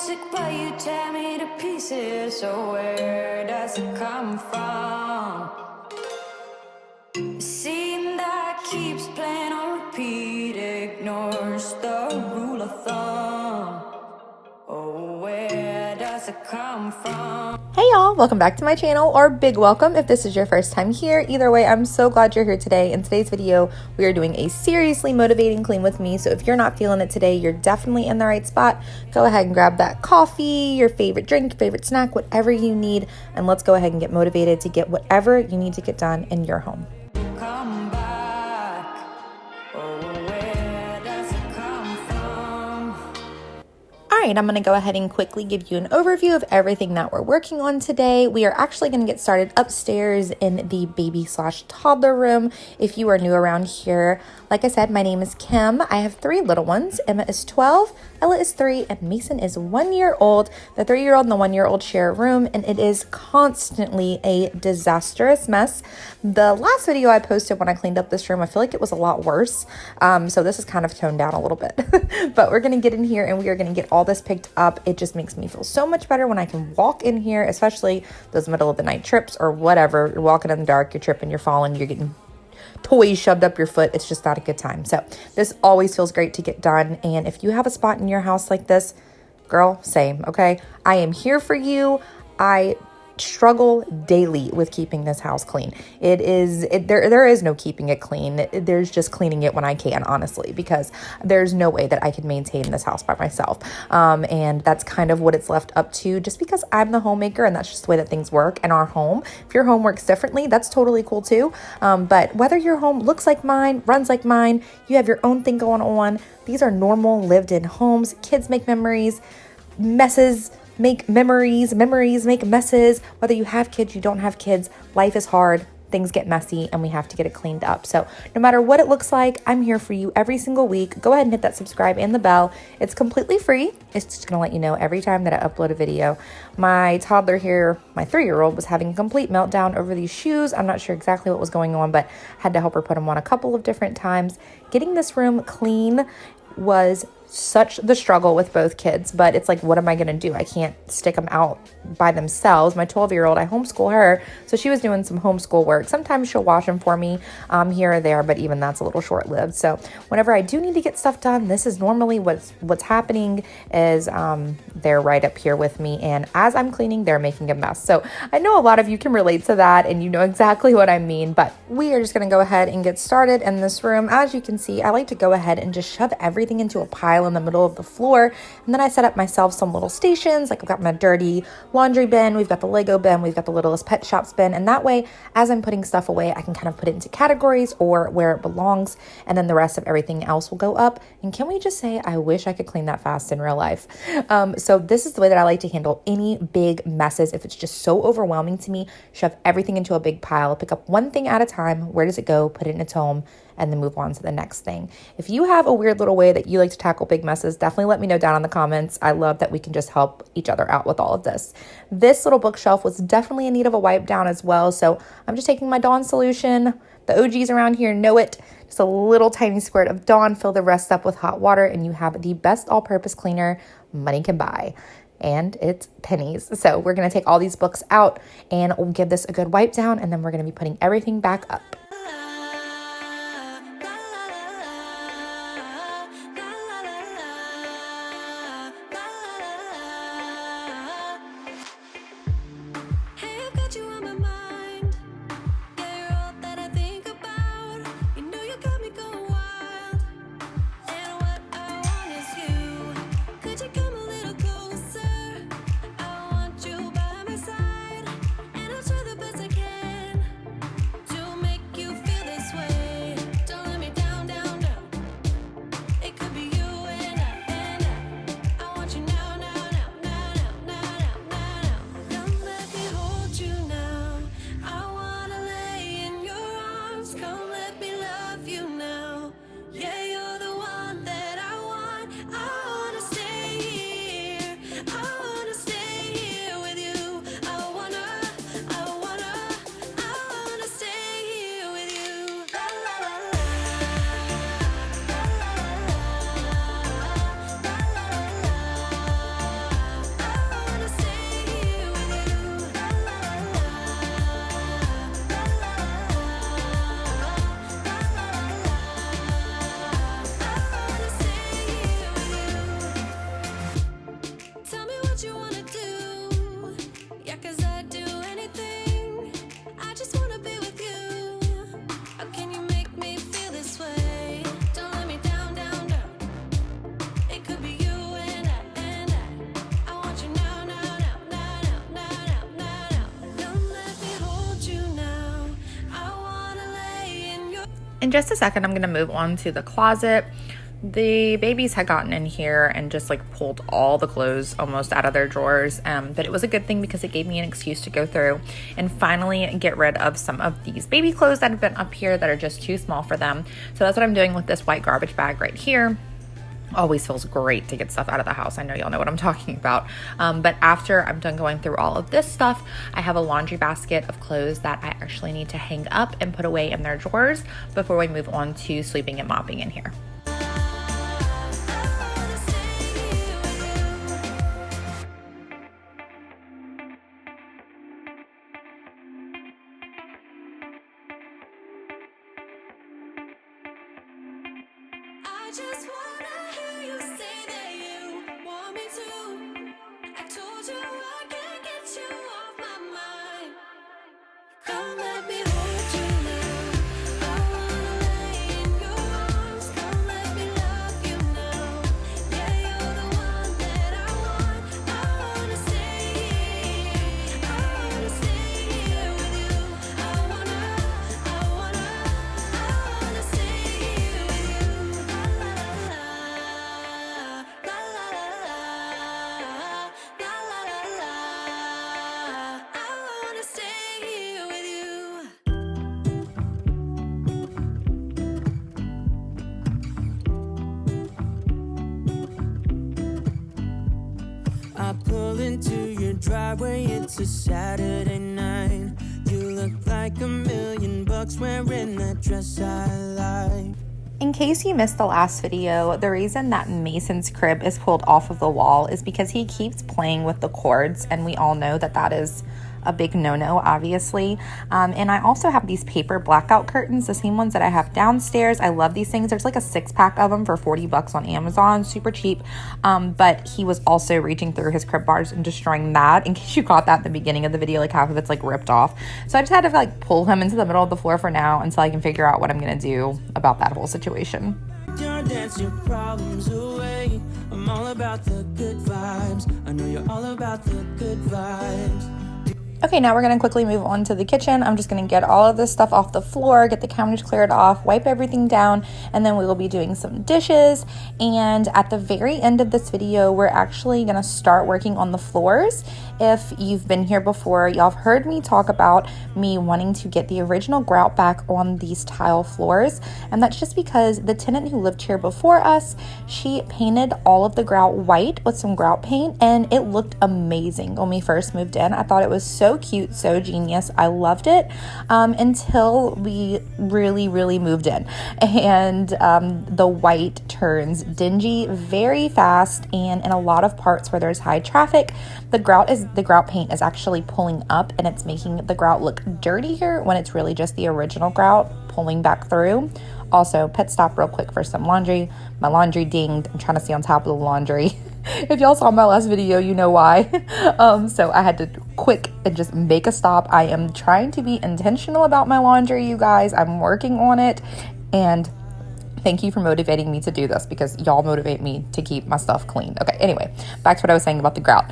music, but you tear me to pieces. So where does it come from? The scene that keeps playing on repeat ignores the rule of thumb. Oh, where does it come from? Hey y'all, welcome back to my channel, or big welcome if this is your first time here. Either way, I'm so glad you're here today. In today's video, we are doing a seriously motivating clean with me. So if you're not feeling it today, you're definitely in the right spot. Go ahead and grab that coffee, your favorite drink, favorite snack, whatever you need, and let's go ahead and get motivated to get whatever you need to get done in your home. Come back. Oh, where does it come from? All right, I'm going to go ahead and quickly give you an overview of everything that we're working on today. We are actually going to get started upstairs in the baby/toddler room. If you are new around here, like I said, my name is Kim. I have 3 little ones. Emma is 12, Ella is 3, and Mason is 1 year old. The 3-year-old and the 1-year-old share a room, and it is constantly a disastrous mess. The last video I posted when I cleaned up this room, I feel like it was a lot worse. So this is kind of toned down a little bit, but we're going to get in here and we are going to get all this picked up. It just makes me feel so much better when I can walk in here, especially those middle of the night trips or whatever. You're walking in the dark, you're tripping, you're falling, you're getting toys shoved up your foot. It's just not a good time. So this always feels great to get done. And if you have a spot in your house like this, girl, same. Okay. I am here for you. I struggle daily with keeping this house clean. There is no keeping it clean. There's just cleaning it when I can, honestly, because there's no way that I can maintain this house by myself. And that's kind of what it's left up to, just because I'm the homemaker and that's just the way that things work in our home. If your home works differently, that's totally cool too. But whether your home looks like mine, runs like mine, you have your own thing going on, these are normal lived-in homes. Kids make memories, messes make memories, memories make messes. Whether you have kids, you don't have kids, life is hard, things get messy, and we have to get it cleaned up. So no matter what it looks like, I'm here for you every single week. Go ahead and hit that subscribe and the bell. It's completely free. It's just gonna let you know every time that I upload a video. My toddler here, my 3-year-old, was having a complete meltdown over these shoes. I'm not sure exactly what was going on, but had to help her put them on a couple of different times. Getting this room clean was such the struggle with both kids, but it's like, what am I going to do? I can't stick them out by themselves. My 12-year-old, I homeschool her, so she was doing some homeschool work. Sometimes she'll wash them for me here or there, but even that's a little short-lived. So whenever I do need to get stuff done, this is normally what's happening is they're right up here with me, and as I'm cleaning, they're making a mess. So I know a lot of you can relate to that, and you know exactly what I mean, but we are just going to go ahead and get started in this room. As you can see, I like to go ahead and just shove everything into a pile in the middle of the floor, and then I set up myself some little stations. Like I've got my dirty laundry bin, we've got the Lego bin, we've got the Littlest Pet Shops bin, and that way as I'm putting stuff away, I can kind of put it into categories or where it belongs, and then the rest of everything else will go up. And can we just say, I wish I could clean that fast in real life. So this is the way that I like to handle any big messes. If it's just so overwhelming to me, shove everything into a big pile, pick up one thing at a time. Where does it go? Put it in its home, and then move on to the next thing. If you have a weird little way that you like to tackle big messes, definitely let me know down in the comments. I love that we can just help each other out with all of this. This little bookshelf was definitely in need of a wipe down as well, so I'm just taking my Dawn solution. The OGs around here know it. Just a little tiny squirt of Dawn, fill the rest up with hot water, and you have the best all-purpose cleaner money can buy. And it's pennies. So we're going to take all these books out and we'll give this a good wipe down, and then we're going to be putting everything back up. In just a second, I'm gonna move on to the closet. The babies had gotten in here and just like pulled all the clothes almost out of their drawers, but it was a good thing because it gave me an excuse to go through and finally get rid of some of these baby clothes that have been up here that are just too small for them. So that's what I'm doing with this white garbage bag right here. Always feels great to get stuff out of the house. I know y'all know what I'm talking about. But after I'm done going through all of this stuff, I have a laundry basket of clothes that I actually need to hang up and put away in their drawers before we move on to sweeping and mopping in here. I just wanna hear you say that you want me to. I told you I can't get you off my mind. Come let me hold you now. I wanna lay in your arms. Come let me love you now. Yeah, you're the one that I want. I wanna stay here. I wanna stay here with you. I wanna stay here with you. La la la la, la la la la, la la la la. I wanna stay here with you. I pull into your driveway, it's a Saturday night. You look like $1,000,000 wearing that dress I like. In case you missed the last video, the reason that Mason's crib is pulled off of the wall is because he keeps playing with the cords, and we all know that that is a big no-no, obviously. And I also have these paper blackout curtains, the same ones that I have downstairs. I love these things. There's like a 6-pack of them for $40 on Amazon, super cheap. But he was also reaching through his crib bars and destroying that. In case you caught that at the beginning of the video, like half of it's like ripped off. So I just had to like pull him into the middle of the floor for now until I can figure out what I'm gonna do about that whole situation. Dance your problems away. I'm all about the good vibes. I know you're all about the good vibes. Okay, now we're gonna quickly move on to the kitchen. I'm just gonna get all of this stuff off the floor, get the counters cleared off, wipe everything down, and then we will be doing some dishes. And at the very end of this video, we're actually gonna start working on the floors. If you've been here before, y'all have heard me talk about me wanting to get the original grout back on these tile floors. And that's just because the tenant who lived here before us, she painted all of the grout white with some grout paint, and it looked amazing when we first moved in. I thought it was so cute, so genius. I loved it until we really moved in, and the white turns dingy very fast, and in a lot of parts where there's high traffic, the grout paint is actually pulling up, and it's making the grout look dirtier when it's really just the original grout pulling back through. Also, pit stop real quick for some laundry. My laundry dinged. I'm trying to see on top of the laundry. If y'all saw my last video, you know why. So I had to quick and just make a stop. I am trying to be intentional about my laundry, you guys. I'm working on it, and thank you for motivating me to do this because y'all motivate me to keep my stuff clean. Okay, anyway, back to what I was saying about the grout.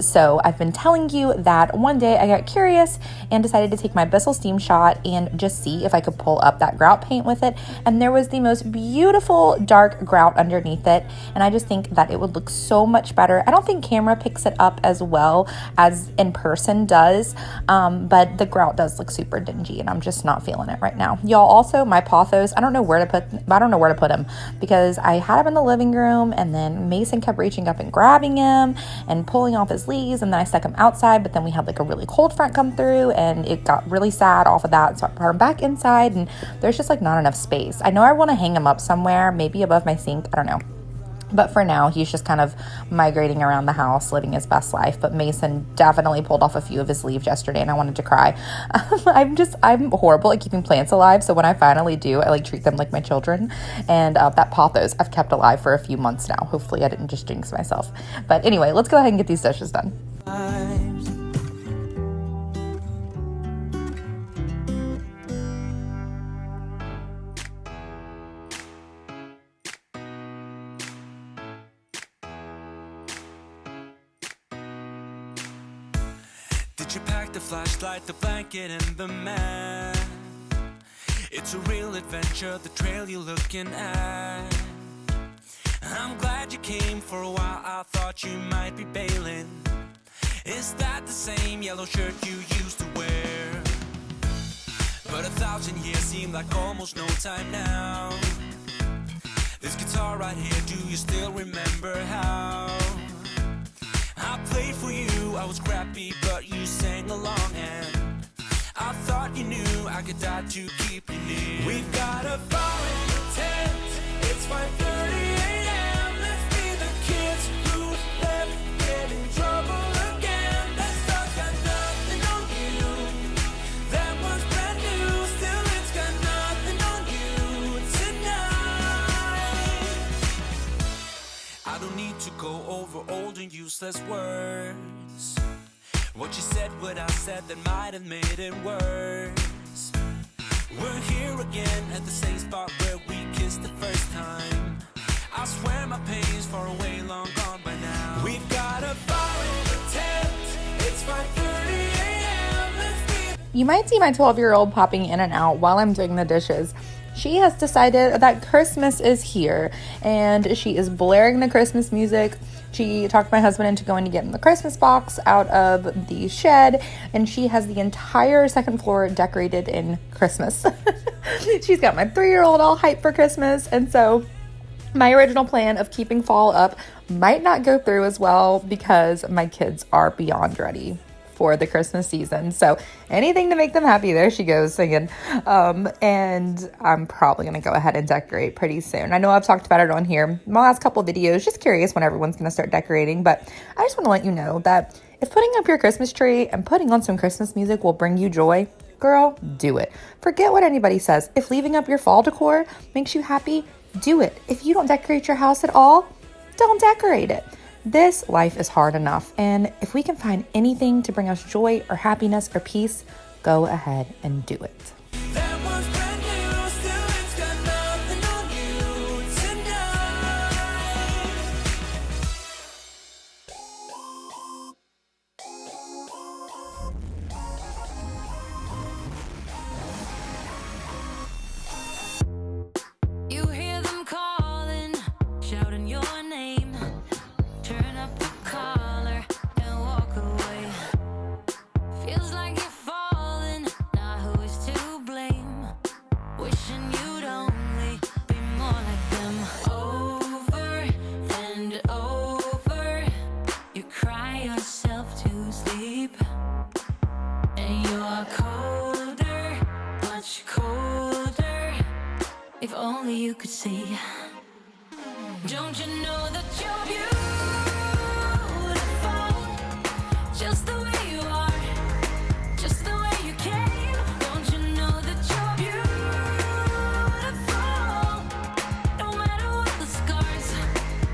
So I've been telling you that one day I got curious and decided to take my Bissell Steam Shot and just see if I could pull up that grout paint with it. And there was the most beautiful dark grout underneath it. And I just think that it would look so much better. I don't think camera picks it up as well as in person does, but the grout does look super dingy and I'm just not feeling it right now. Y'all, also my pothos, I don't know where to put him because I had him in the living room, and then Mason kept reaching up and grabbing him and pulling off his leaves, and then I stuck him outside, but then we had like a really cold front come through and it got really sad off of that, so I brought him back inside, and there's just like not enough space. I know I want to hang him up somewhere, maybe above my sink, I don't know. But for now, he's just kind of migrating around the house, living his best life. But Mason definitely pulled off a few of his leaves yesterday, and I wanted to cry. I'm horrible at keeping plants alive. So when I finally do, I like treat them like my children. And that pothos I've kept alive for a few months now. Hopefully I didn't just jinx myself. But anyway, let's go ahead and get these dishes done. Did you pack the flashlight, the blanket, and the mat? It's It's a real adventure, the trail you're looking at. I'm glad you came. For a while I thought you might be bailing. Is that the same yellow shirt you used to wear? But 1,000 years seem like almost no time now. This guitar right here, do you still remember how I played for you? I was crappy, but you sang along, and I thought you knew I could die to keep you near. We've got a fire in the tent. It's 5:30 a.m. Let's be the kids who left, get in trouble again. That stuff's got nothing on you. That was brand new. Still, it's got nothing on you tonight. I don't need to go over old and useless words. What you said, what I said, that might have made it worse. We're here again at the same spot where we kissed the first time. I swear my pain's far away, long gone by now. We've got a fire in the tent. It's 5:30 a.m. Let's be. You might see my 12-year-old popping in and out while I'm doing the dishes. She has decided that Christmas is here, and she is blaring the Christmas music. She talked my husband into going to get the Christmas box out of the shed, and she has the entire second floor decorated in Christmas. She's got my 3-year-old all hyped for Christmas, and so my original plan of keeping fall up might not go through as well because my kids are beyond ready for the Christmas season. So anything to make them happy, there she goes singing. And I'm probably going to go ahead and decorate pretty soon. I know I've talked about it on here in my last couple of videos, just curious when everyone's going to start decorating. But I just want to let you know that if putting up your Christmas tree and putting on some Christmas music will bring you joy, girl, do it. Forget what anybody says. If leaving up your fall decor makes you happy, do it. If you don't decorate your house at all, don't decorate it. This life is hard enough, and if we can find anything to bring us joy or happiness or peace, go ahead and do it. That was brand new. Still, it's got nothing on you tonight. You hear them calling, shouting your name. Turn up the collar and walk away. Feels like you're falling, now who is to blame? Wishing you'd only be more like them. Over and over, you cry yourself to sleep. And you're colder, much colder. If only you could see. Don't you know that you're beautiful, just the way you are, just the way you came. Don't you know that you're beautiful, no matter what the scars,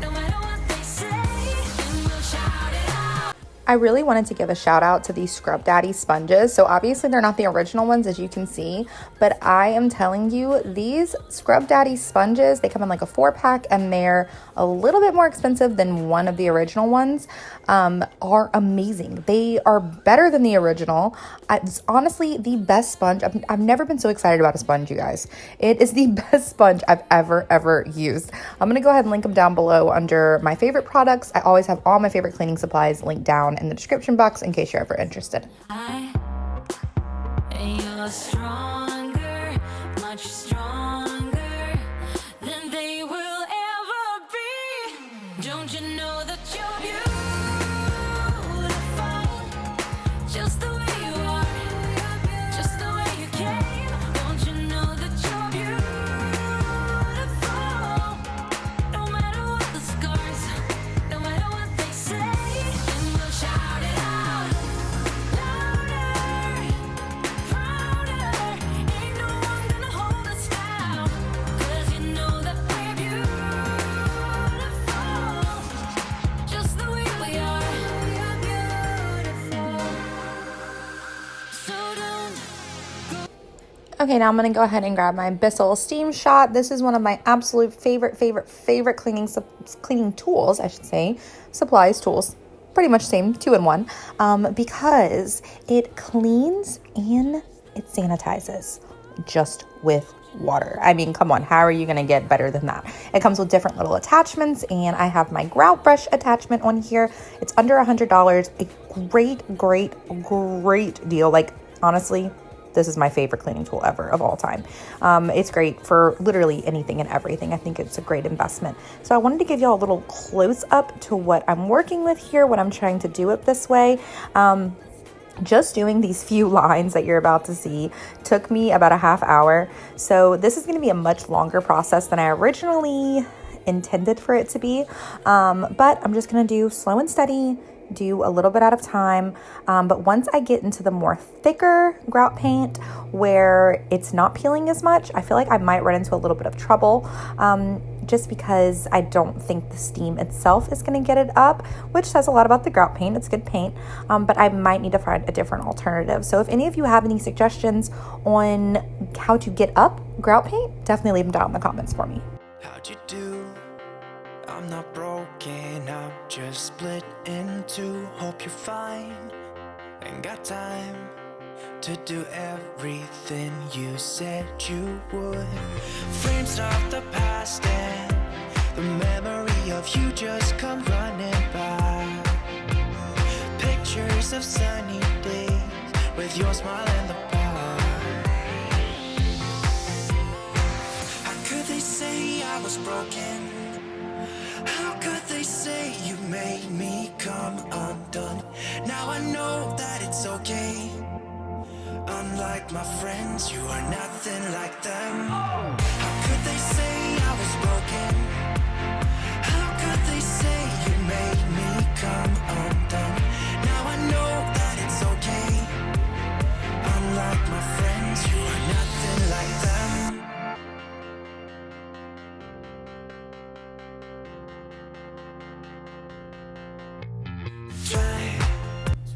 no matter what they say, and we'll shout it out. I really wanted to give a shout out to these Scrub Daddy sponges. So obviously they're not the original ones, as you can see, but I am telling you, these Scrub Daddy sponges, they come in like a 4-pack, and they're a little bit more expensive than one of the original ones, are amazing. They are better than the original. It's honestly the best sponge. I've never been so excited about a sponge, you guys. It is the best sponge I've ever used. I'm going to go ahead and link them down below under my favorite products. I always have all my favorite cleaning supplies linked down in the description box in case you're ever interested. And you're stronger, much stronger than they will ever be. Don't you know that you're beautiful, just the way you are, just the way you came. Don't you know that you're beautiful, no matter what the scars, no matter what they say, and we'll shout it out louder, prouder. Ain't no one gonna hold us down, 'cause you know that we're beautiful, just the way we are. We're beautiful, so don't. Okay, now I'm going to go ahead and grab my Bissell Steam Shot. This is one of my absolute favorite cleaning tools, I should say. Supplies, tools, pretty much same, 2 in 1, because it cleans and it sanitizes just with water. I mean, come on, how are you going to get better than that? It comes with different little attachments, and I have my grout brush attachment on here. It's under $100. A great deal. Like, honestly, this is my favorite cleaning tool ever of all time. It's great for literally anything and everything. I think it's a great investment. So I wanted to give y'all a little close up to what I'm working with here, what I'm trying to do it this way. Just doing these few lines that you're about to see took me about a half hour. So this is going to be a much longer process than I originally intended for it to be. But I'm just going to do slow and steady, do a little bit at a time. But once I get into the more thicker grout paint where it's not peeling as much, I feel like I might run into a little bit of trouble. Just because I don't think the steam itself is going to get it up, which says a lot about the grout paint. It's good paint, but I might need to find a different alternative. So if any of you have any suggestions on how to get up grout paint, definitely leave them down in the comments for me. How'd you do? I'm not broken, I'm just split in two. Hope you're fine, ain't got time to do everything you said you would. Frames of the past and the memory of you just come running by. Pictures of sunny days with your smile in the bar. How could they say I was broken? How could they say you made me come undone? Now I know that it's okay. Unlike my friends, you are nothing like them. How could they say I was broken? How could they say you made me come undone? Now I know that it's okay. Unlike my friends, you are nothing like them.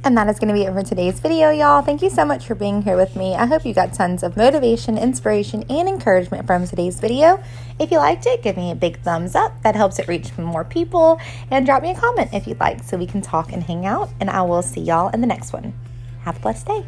And that is going to be it for today's video, y'all. Thank you so much for being here with me. I hope you got tons of motivation, inspiration, and encouragement from today's video. If you liked it, give me a big thumbs up. That helps it reach more people. And drop me a comment if you'd like so we can talk and hang out. And I will see y'all in the next one. Have a blessed day.